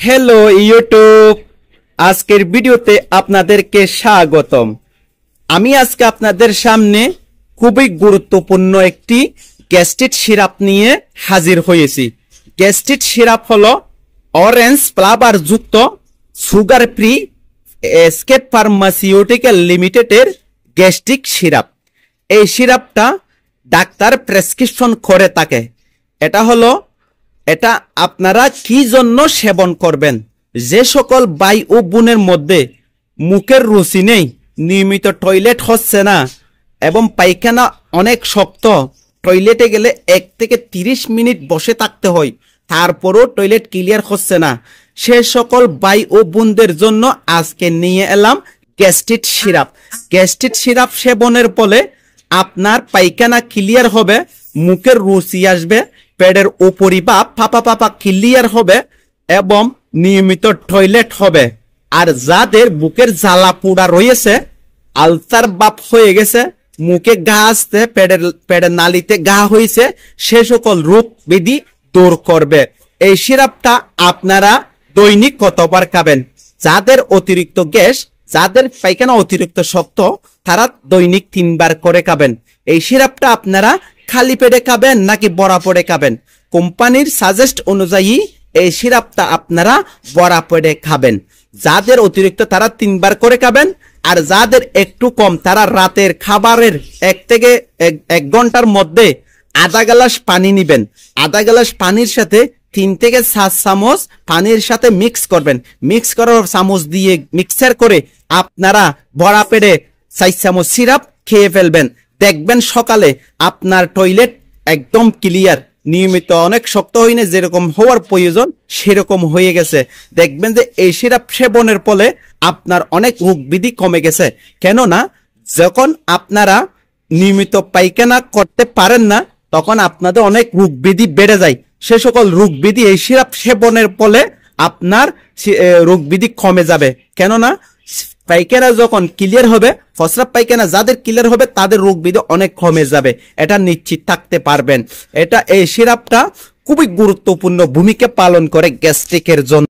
Hello YouTube, আজকের ভিডিওতে আপনাদেরকে স্বাগতম। আমি আজকে আপনাদের সামনে খুবই গুরুত্বপূর্ণ একটি গ্যাস্ট্রিক সিরাপ নিয়ে হাজির হয়েছি। গ্যাস্ট্রিক সিরাপ হলো অরেঞ্জ ফ্লেভার যুক্ত সুগার ফ্রি এসকেপ ফার্মাসিউটিক্যাল লিমিটেডের গ্যাস্ট্রিক সিরাপ। এই সিরাপটা ডাক্তার প্রেসক্রিপশন করে থাকে। এটা আপনারা কি জন্য সেবন করবেন? যে সকল ভাই ও বোনের মধ্যে মুখের রুচি নেই, নিয়মিত টয়লেট হচ্ছে না এবং পায়খানা অনেক শক্ত, টয়লেটে গেলে 1 থেকে 30 মিনিট বসে থাকতে হয়, তারপরও টয়লেট ক্লিয়ার হচ্ছে না, সে সকল ভাই ও বোনদের জন্য আজকে নিয়ে এলাম গ্যাস্ট্রিক সিরাপ। গ্যাস্ট্রিক সিরাপ সেবনের ফলে আপনার পায়খানা ক্লিয়ার হবে, মুখের রুচি আসবে, পেটের উপরিভাগ ফাঁপা ক্লিয়ার হবে এবং নিয়মিত টয়লেট হবে। আর যাদের বুকের জ্বালা পোড়া রয়েছে, আলসার ভাব হয়ে গেছে, মুখে ঘা আসছে, পেটের নালিতে ঘা হয়েছে, সে সকল রোগ ব্যাধি দূর করবে। এই সিরাপটা আপনারা দৈনিক কতবার খাবেন? যাদের অতিরিক্ত গ্যাস, যাদের পায়খানা অতিরিক্ত শক্ত, তারা দৈনিক 3 বার করে খাবেন। এই সিরাপটা আপনারা খালি পেটে খাবেন নাকি বড়া পেটে খাবেন? কোম্পানির সাজেস্ট অনুযায়ী এই সিরাপটা আপনারা বড়া পেটে খাবেন। যাদের অতিরিক্ত তারা 3 বার করে খাবেন, আর যাদের একটু কম তারা রাতের খাবারের 1 থেকে 1 ঘন্টার মধ্যে আধা গ্লাস পানি নিবেন। আধা গ্লাস পানির সাথে 3 থেকে 7 চামচ পানির সাথে মিক্স করবেন। মিক্স করার চামচ দিয়ে মিক্সার করে আপনারা বড়া পেটে 4 চামচ সিরাপ খেয়ে ফেলবেন। দেখবেন সকালে আপনার টয়লেট একদম ক্লিয়ার, নিয়মিত অনেক শক্ত হয়নি, যেরকম হওয়ার প্রয়োজন সেরকম হয়ে গেছে। দেখবেন যে এই সিরাপ সেবনের ফলে আপনার অনেক রোগ ব্যাধি কমে গেছে। কেননা যখন আপনারা নিয়মিত পায়খানা করতে পারেন না, তখন আপনাদের অনেক রোগ ব্যাধি বেড়ে যায়। সে সকল রোগ ব্যাধি এই সিরাপ সেবনের ফলে আপনার রোগ ব্যাধি কমে যাবে। কেননা পায়খানা যখন ক্লিয়ার হবে, প্রস্রাব পায়খানা যাদের ক্লিয়ার হবে তাদের রোগ ব্যাধি অনেক কমে যাবে, এটা নিশ্চিত থাকতে পারবেন। এই সিরাপটা খুবই গুরুত্বপূর্ণ ভূমিকা পালন করে গ্যাস্ট্রিকের জন্য।